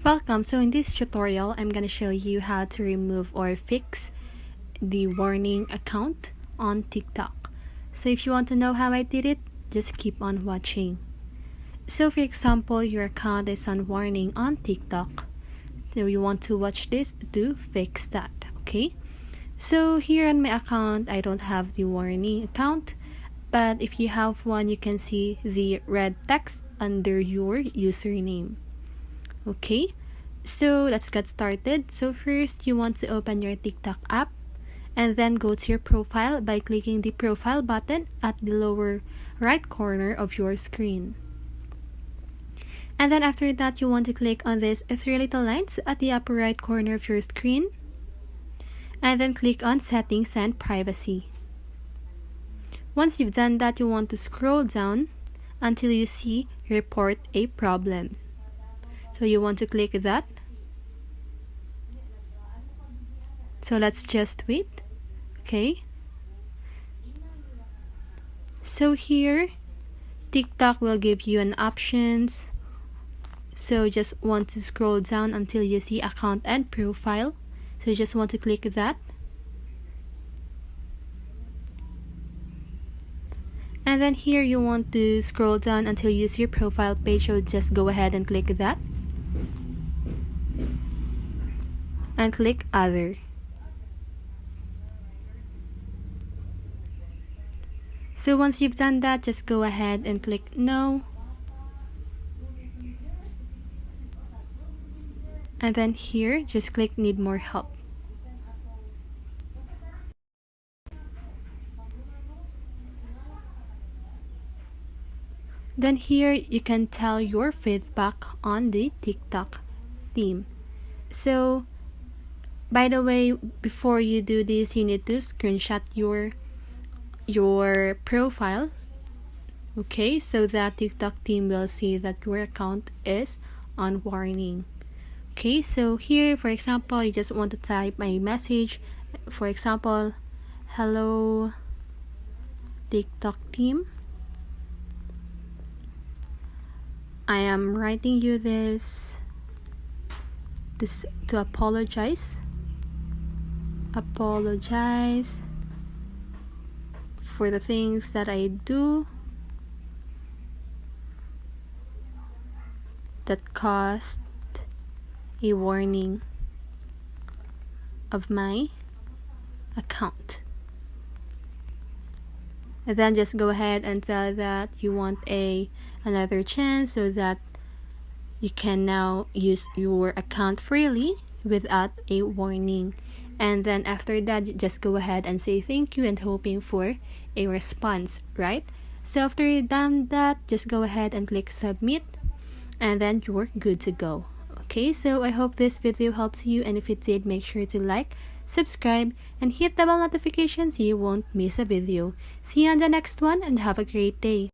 Welcome. So in this tutorial, I'm going to show you how to remove or fix the warning account on TikTok. So if you want to know how I did it, just keep on watching. So for example, your account is on warning on TikTok. So you want to watch this to fix that, okay? So here on my account, I don't have the warning account, but if you have one, you can see the red text under your username. Okay, so let's get started. So first, you want to open your TikTok app and then go to your profile by clicking the profile button at the lower right corner of your screen. And then after that, you want to click on these three little lines at the upper right corner of your screen and then click on settings and privacy. Once you've done that, you want to scroll down until you see report a problem. So you want to click that. So let's just wait. Okay. So here, TikTok will give you an options. So just want to scroll down until you see account and profile. So you just want to click that. And then here you want to scroll down until you see your profile page. So just go ahead and click that. And click other. So once you've done that, just go ahead and click no. And then here, just click need more help. Then here, you can tell your feedback on the TikTok theme. So, by the way, before you do this, you need to screenshot your profile, okay, so that TikTok team will see that your account is on warning. Okay, so here, for example, you just want to type a message, for example, hello TikTok team, I am writing you this to apologize for the things that I do that caused a warning of my account. And then just go ahead and tell that you want another chance so that you can now use your account freely without a warning. And then after that, just go ahead and say thank you and hoping for a response, right? So after you've done that, just go ahead and click submit and then you're good to go. Okay, so I hope this video helps you, and if it did, make sure to like, subscribe, and hit the bell notification so you won't miss a video. See you on the next one and have a great day.